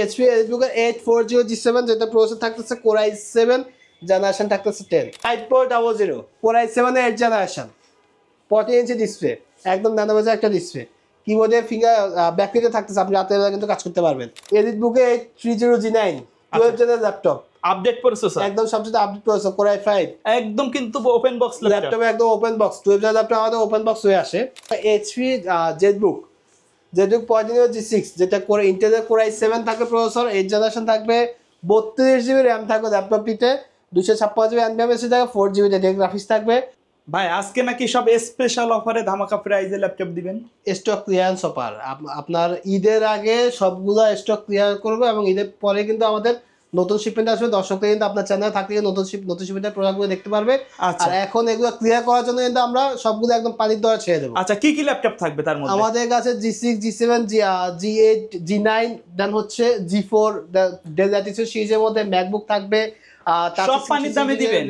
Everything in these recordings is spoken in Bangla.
এইচপি এলিটবুকের 840G7 যেটা প্রসেসর থাকতেছে কোর i7 জেনারেশন থাকতেছে 10 5400 কোর i7 এর 8 জেনারেশন 40 ইঞ্চি ডিসপ্লে একদম নানাবাজে একটা ডিসপ্লে কিবোর্ডে ফিঙ্গার ব্যাকলিটে থাকতেছে আপনি রাতের বেলা কিন্তু কাজ করতে পারবেন এলিটবুকে 830G9 12 জেনার ল্যাপটপ আপডেট প্রসেসর একদম সবচেয়ে আপডেট প্রসেসর কোর i5 একদম কিন্তু ওপেন বক্স ল্যাপটপ একদম ওপেন বক্স 12 জেনার ল্যাপটপ আমাদের ওপেন বক্স হয়ে আসে এইচপি জেটবুক G6 যেটা করে ইন্টেলের কোর i7 থাকবে প্রসেসর 8 জেনারেশন থাকবে 32GB র্যাম থাকবে ল্যাপটপটিতে 256GB এনভিএমএসি থাকবে 4GB ডেডিকেটেড গ্রাফিক্স থাকবে ভাই আজকে নাকি সব স্পেশাল অফারে ধামাকা প্রাইজে ল্যাপটপ দিবেন স্টক ক্লিয়ারেন্স অফার আপনার ঈদের আগে সবগুলা স্টক ক্লিয়ার করবে এবং ঈদের পরে কিন্তু আমাদের নতুন শিপমেন্ট আসবে দর্শকরা কিন্তু আপনার চ্যানেলে থাকলে নতুন শিপমেন্টের প্রোডাক্টগুলো দেখতে পারবে আর এখন এগুলো ক্লিয়ার করার জন্য কিন্তু আমরা সবগুলো একদম পানির দরে ছেড়ে দেবো আচ্ছা কি কি ল্যাপটপ থাকবে তার মধ্যে আমাদের কাছে G6 G7 G8 G9 দেন হচ্ছে G4 ডেল ল্যাটিটিউড সিরিজের মধ্যে ম্যাকবুক থাকবে সব পানির দামে দিবেন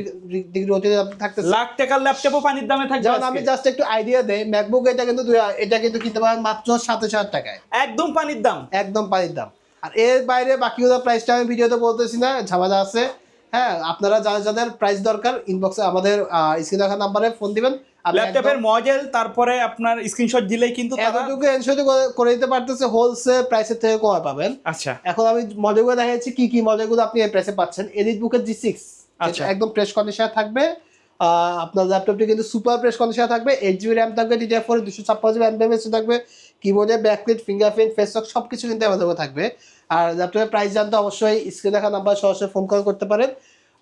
লাখ টাকার ল্যাপটপও পানির দামে থাকবে যেমন আমি জাস্ট একটু আইডিয়া দেই ম্যাকবুক এটা কিন্তু কিনতে পারেন মাত্র 27000 টাকায় একদম পানির দাম আর এর বাইরে বাকিগুলো প্রাইসটা আমি ভিডিওতে বলতেছি না ঝামেলা আছে হ্যাঁ আপনারা যাদের প্রাইস দরকার ইনবক্সে আমাদের স্ক্রিনে রাখা নম্বরে ফোন দিবেন ল্যাপটপের মডেল তারপরে আপনার স্ক্রিনশট দিলেই কিন্তু এতটুকু এনশিওর করে দিতে পারতেছে হোলসেল প্রাইসের থেকে কম পাবেন আচ্ছা এখন আমি মডেলগুলো দেখাচ্ছি কি মডেলগুলো আপনি এই প্রাইসে পাচ্ছেন এলিটবুকের G6 আচ্ছা একদম ফ্রেশ কন্ডিশনে থাকবে আপনার ল্যাপটপটি কিন্তু সুপার ফ্রেশ কন্ডিশনে থাকবে 8GB র্যাম থাকবে DDR4 256GB এনভিএমএসি থাকবে কিবোর্ডে ব্যাকলিট ফিঙ্গারপ্রিন্ট ফেস লক সবকিছু কিন্তু অ্যাভেলেবল থাকবে আর ল্যাপটপের প্রাইস জানতে অবশ্যই স্ক্রিনে দেখা নাম্বার সরাসরি ফোন কল করতে পারেন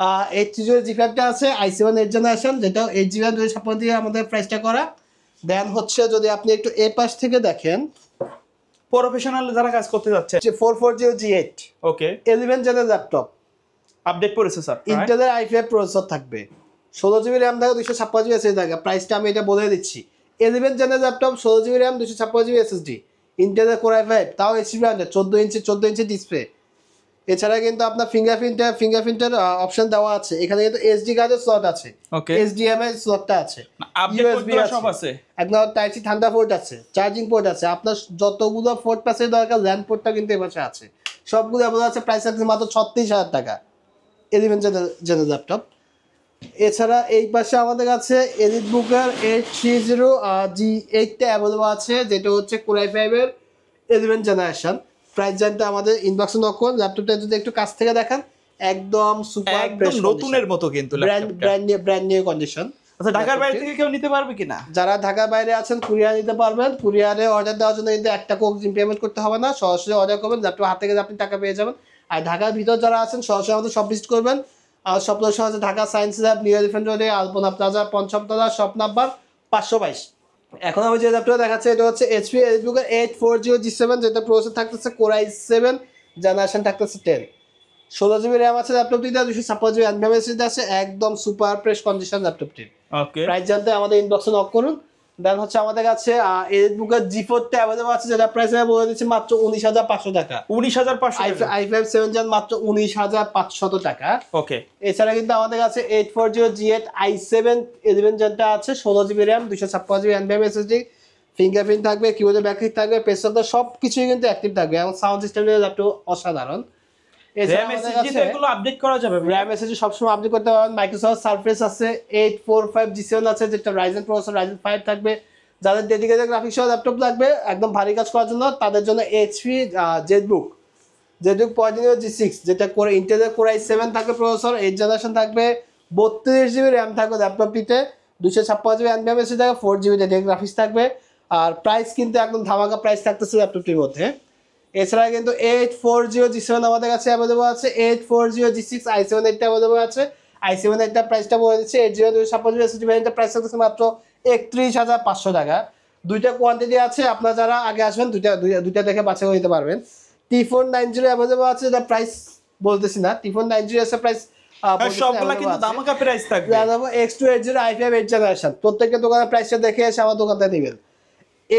830 G5টা আছে i7 8 জেনারেশন যেটা 8GB 256 দিয়ে আমাদের প্রাইসটা করা দেন হচ্ছে যদি আপনি একটু এ পাশ থেকে দেখেন প্রফেশনাল যারা কাজ করতে যাচ্ছে 440G8 okay 11 general laptop update processor ইন্টেলের i5 প্রসেসর থাকবে 16GB র্যাম থাকবে 256GB এসএসডি থাকবে প্রাইসটা আমি এটা বলে দিচ্ছি 11 general laptop 16GB RAM 256GB SSD ইন্টেলের কোর i5 তাও এইচপি ব্র্যান্ডের 14 ইঞ্চি ডিসপ্লে এছাড়া কিন্তু আপনার ফিঙ্গারপ্রিন্টের অপশন দেওয়া আছে এখানে কিন্তু এসডি কার্ডের স্লট আছে ওকে এইচডিএমআই স্লটটা আছে ইউএসবি সব আছে একদম টাইপ সি ঠান্ডা পোর্ট আছে চার্জিং পোর্ট আছে আপনার যতগুলো পোর্ট পাশে দরকার ল্যান্ড পোর্টটা কিন্তু এই পাশে আছে সবগুলো অ্যাভেলেবল আছে প্রাইস আছে মাত্র 36000 টাকা 11 জেনারেল ল্যাপটপ এছাড়া এই পাশে আমাদের কাছে এলিটবুকের 830G8টা অ্যাভেলেবল আছে যেটা হচ্ছে কোর i5 এর 11 জেনারেশন প্রাইস জানতে আমাদের ইনবক্সে নক করুন ল্যাপটপটা যদি একটু কাছ থেকে দেখেন একদম সুপার একদম নতুনের মতো কিন্তু ব্র্যান্ড নিউ কন্ডিশন আচ্ছা ঢাকার বাইরে থেকে কেউ নিতে পারবে কিনা যারা ঢাকার বাইরে আছেন কুরিয়ার নিতে পারবেন কুরিয়ারে অর্ডার দেওয়ার জন্য কিন্তু 1 টাকা অগ্রিম পেমেন্ট করতে হবে না সরাসরি অর্ডার করবেন ল্যাপটপ হাতে গেলে আপনি টাকা পেয়ে যাবেন আর ঢাকার ভিতর যারা আছেন সরাসরি আমাদের সব ভিজিট করবেন আর সব লোকেশন আছে Dhaka science lab new elephant রোডে আলপনা প্লাজা পঞ্চম তলা শপ নাম্বার 522 এখন আমি যে ল্যাপটপটা দেখাচ্ছি এটা হচ্ছে এইচপি এলিটবুকের 840G7 যেটা প্রসেসর থাকতেছে কোর i7 জেনারেশন থাকতেছে 10 16GB র্যাম আছে ল্যাপটপটিতে 256GB এনভিএমএসি আছে একদম সুপার ফ্রেশ কন্ডিশন ল্যাপটপটি ওকে প্রাইস জানতে আমাদের ইনবক্সে নক করুন দেন হচ্ছে আমাদের কাছে এলিটবুকের G4 টা अवेलेबल আছে যেটা প্রাইস আমি বলে দিচ্ছি মাত্র 19500 টাকা 19500 i5 7 জন মাত্র 19500 টাকা ওকে এছাড়া কিন্তু আমাদের কাছে 840G8 i7 11 জনটা আছে 16GB RAM 256GB NVMe SSD fingerprint থাকবে কিবোর্ডে ব্যাকলিট থাকবে পেসটা সবকিছুই কিন্তু অ্যাক্টিভ থাকবে এবং সাউন্ড সিস্টেমটা ল্যাপটপ অসাধারণ RAM SSD এগুলো আপডেট করা যাবে RAM SSD সবসময় আপডেট করতে পারবেন মাইক্রোসফট সারফেস আছে 845G7 আছে যেটা Ryzen প্রসেসর Ryzen 5 থাকবে যাদের ডেডিকেটেড গ্রাফিক্স সহ ল্যাপটপ লাগবে একদম ভারী কাজ করার জন্য তাদের জন্য এইচপি জেটবুক G6 যেটা করে ইন্টেলের কোর i7 থাকবে প্রসেসর 8 জেনারেশন থাকবে 32GB RAM থাকবে ল্যাপটপটিতে 256GB এনভিএমএসি থাকবে 4GB ডেডিকেটেড গ্রাফিক্স থাকবে আর প্রাইস কিন্তু একদম ধামাকা প্রাইস থাকতেছে ল্যাপটপটির মধ্যে এছাড়া কিন্তু 840G7 আমাদের কাছে अवेलेबल আছে 840G6 i7 এটা अवेलेबल আছে i7 এটা প্রাইসটা বলে দিচ্ছি 80256GB এসএসডি ভ্যারিয়েন্টের প্রাইস থাকছে মাত্র 31500 টাকা দুইটা কোয়ান্টিটি আছে আপনারা যারা আগে আসবেন দুইটা দেখে বাছাই করে নিতে পারবেন T490 अवेलेबल আছে এটা প্রাইস বলতেছি না T490 এর প্রাইস সবগুলা কিন্তু ধামাকা প্রাইস থাকবে জানাবো X280 i5 8 জেনারেশন প্রত্যেকটা দোকানের প্রাইসটা দেখে এসে আমার দোকানতে নেবেন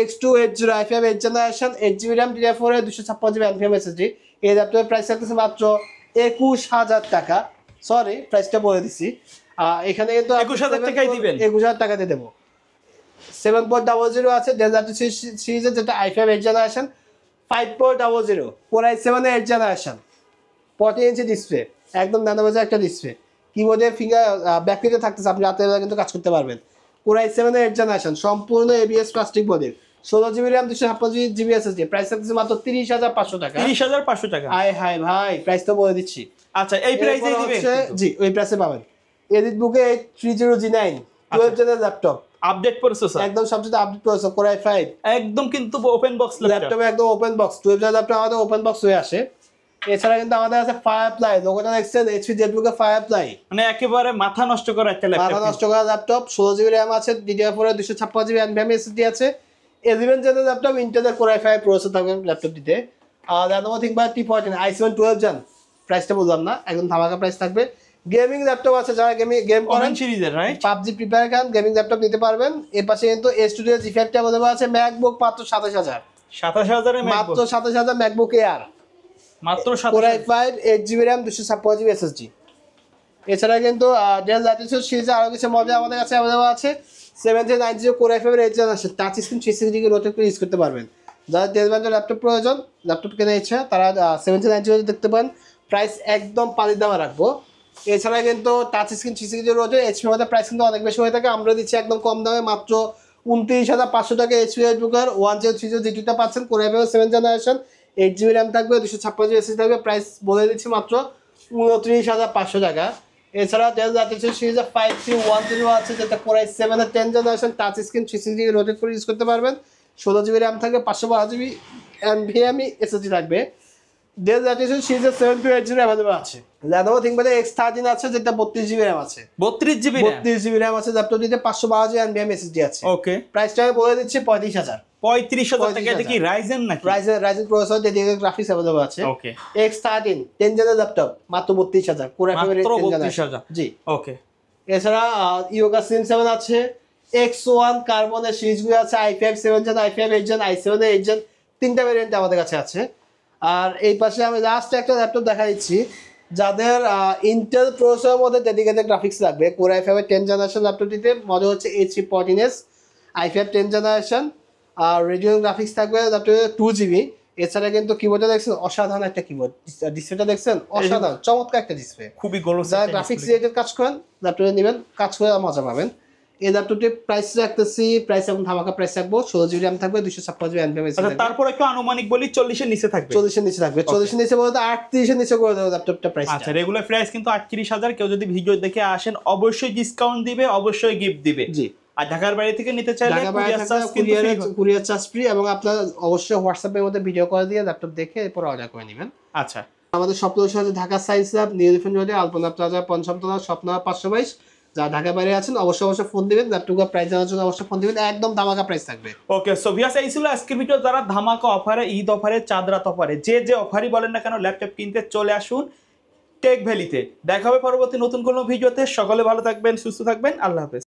X280 i5 8 generation 8GB RAM DDR4 256GB NVMe SSD এই ল্যাপটপের প্রাইস থাকতেছে মাত্র 21000 টাকা সরি প্রাইসটা বলে দিছি এখানে কিন্তু 21000 টাকাই দিবেন 21000 টাকাতে দেব 7.00 আছে ডেল সিরিজের যেটা i5 8 জেনারেশন 5400 Core i7 এর 8th জেনারেশন 40 ইঞ্চি ডিসপ্লে, একদম ন্যানো বেজের একটা ডিসপ্লে, কিবোর্ডে ফিঙ্গার ব্যাকলিটে থাকতেছে, আপনি রাতের বেলা কিন্তু কাজ করতে পারবেন। Core i7 এর 8th জেনারেশন, সম্পূর্ণ এবিএস প্লাস্টিক বডির, 16GB RAM 256GB SSD, price থাকতেছে মাত্র 30500 টাকা। 30500 টাকা, আয় হায় ভাই, প্রাইস তো বলে দিচ্ছি। আচ্ছা এই প্রাইসেই দিবেন? জি, ওই প্রাইসে পাবেন। এডিট বুকে 30G9 12 জেনের ল্যাপটপ, আপডেট প্রসেসর, একদম সবচেয়ে আপডেট প্রসেসর, Core i5, একদম কিন্তু ওপেন বক্স ল্যাপটপে একদম ওপেন বক্স, 12 জেনের ল্যাপটপ আমাদের ওপেন বক্স হয়ে আসে। এছাড়া কিন্তু আমাদের আছে ফায়ারফ্লাই, লোগোটা দেখছেন এইচপি জেটবুকে ফায়ারফ্লাই, মানে একেবারে মাথা নষ্ট করা একটা ল্যাপটপ, মাথা নষ্ট করা ল্যাপটপ, 16GB RAM আছে, DDR4 এর 256GB NVMe SSD আছে, 11 জেনের ল্যাপটপ, ইন্টেলের Core i5 প্রসেসর থাকবে ল্যাপটপটিতে। আর Lenovo ThinkPad T14 i7 12 জেন, প্রাইসটা বললাম না, একদম ধামাকা প্রাইস থাকবে। গেমিং ল্যাপটপ আছে, যারা গেম করেন সিরিজের রাইট, পাবজি প্রিপেয়ার করেন, গেমিং ল্যাপটপ নিতে পারবেন। এর পাশে কিন্তু স্টুডিও G5 টা अवेलेबल আছে, ম্যাকবুক মাত্র 27000, 27000 এর মাত্র 27000 ম্যাকবুক এয়ার, মাত্র Core 7000। i5 8GB RAM 256GB SSD। এছাড়া কিন্তু ডেল ল্যাটিটিউড সিরিজে আরো কিছু মডেল আমাদের কাছে अवेलेबल আছে। 7390 Core i5 এর 8 generation, touch screen 360 degree rotate করে ইউজ করতে পারবেন। যারা 10 ব্র্যান্ডের ল্যাপটপ প্রয়োজন, ল্যাপটপ কেনার ইচ্ছা, তারা 7390 দেখতে পান, প্রাইস একদম পানির দামে রাখবো। এছাড়া কিন্তু touch screen 360 degree rotate HP মধ্যে প্রাইস কিন্তু অনেক বেশি হয়ে থাকে, আমরা দিচ্ছি একদম কম দামে মাত্র 29500 টাকা। এইচপি এডবুকার 1030 G2টা পাচ্ছেন, Core i5 7 generation, 8GB RAM থাকবে, 256GB SSD থাকবে, প্রাইস বলে দিচ্ছি মাত্র 29500 টাকা। এছাড়া ডেল ল্যাটিটিউড সিরিজে 5310 আছে, যেটা Core i7 এর 10 generation, touch screen 360 degree rotate করে ইউজ করতে পারবেন, 16GB RAM থাকবে, 512GB NVMe SSD থাকবে। ডেল ল্যাটিটিউড সিরিজে 7280 अवेलेबल আছে। Lenovo ThinkPad X13 আছে, যেটা 32GB RAM আছে, 32GB RAM আছে, ল্যাপটপটিতে 512GB NVMe SSD আছে। ওকে, প্রাইসটা আমি বলে দিচ্ছি 35000 টাকা। এটা কি রাইজেন নাকি? Ryzen processor, dedicated graphics available আছে। ওকে, X13 10 জেনের ল্যাপটপ মাত্র 32000, Core i5 এর 10 জেনারেশন। জি, ওকে। এছাড়া ইয়োগা সিন 7 আছে, X1 কার্বনের সিরিজগুলো আছে, i5 7 gen, i5 8 gen, i7 এর 8 জেন, তিনটা ভেরিয়েন্ট আমাদের কাছে আছে। আর এই পাশে আমি লাস্ট একটা ল্যাপটপ দেখা দিচ্ছি, যাদের ইন্টেল প্রসেসরের মধ্যে ডেডিকেটেড গ্রাফিক্স লাগবে। Core i5 এর 10 জেনারেশন ল্যাপটপটিতে মডেল হচ্ছে H314S, i5 10 জেনারেশন, আর রেডিয়ন গ্রাফিক্স থাকবে ল্যাপটপে 2GB। এছাড়া কিন্তু কিবোর্ডটা দেখছেন, অসাধারণ একটা কিবোর্ড, ডিসপ্লেটা দেখছেন, অসাধারণ চমৎকার একটা ডিসপ্লে, খুবই গোলো। যারা গ্রাফিক্স রিলেটেড কাজ করেন ল্যাপটপে নেবেন, কাজ করে মজা পাবেন। এই ল্যাপটপটির প্রাইস রাখতেছি, প্রাইস এখন ধামাকা প্রাইস রাখবো, 16GB RAM থাকবে, 256GB NVMe SSD থাকবে। তারপর একটু আনুমানিক বলি 40 এর নিচে থাকবে, 40 এর নিচে থাকবে, 40 এর নিচে বলতে 38 এর নিচে করে দেবো ল্যাপটপটা প্রাইস। আচ্ছা, রেগুলার প্রাইস কিন্তু 38000। কেউ যদি ভিডিও দেখে আসেন অবশ্যই ডিসকাউন্ট দিবে, অবশ্যই গিফট দিবে। জি, আর ঢাকার বাইরে থেকে নিতে চাইলে কুরিয়ার চার্জ ফ্রি, এবং আপনারা অবশ্যই হোয়াটসঅ্যাপের মধ্যে ভিডিও কল দিয়ে ল্যাপটপ দেখে এরপর অর্ডার করে নেবেন। আচ্ছা, আমাদের শপ লোকেশন আছে Dhaka science lab, new elephant রোডে, আলপনা প্লাজা, পঞ্চম তলা, শপ নাম্বার 522। যারা ঢাকা বাইরে আছেন অবশ্যই ফোন দিবেন, ল্যাপটপের প্রাইস জানার জন্য অবশ্যই ফোন দিবেন, একদম ধামাকা প্রাইস থাকবে। ওকে, সো ভিউয়ার্স, এই ছিল আজকের ভিডিও। যারা ধামাকা অফারে, ঈদ অফারে, চাঁদ রাত অফারে, যে অফারই বলেন না কেন, ল্যাপটপ কিনতে চলে আসুন টেক ভ্যালিতে। দেখা হবে পরবর্তী নতুন কোনো ভিডিওতে। সকলে ভালো থাকবেন, সুস্থ থাকবেন, আল্লাহ হাফেজ।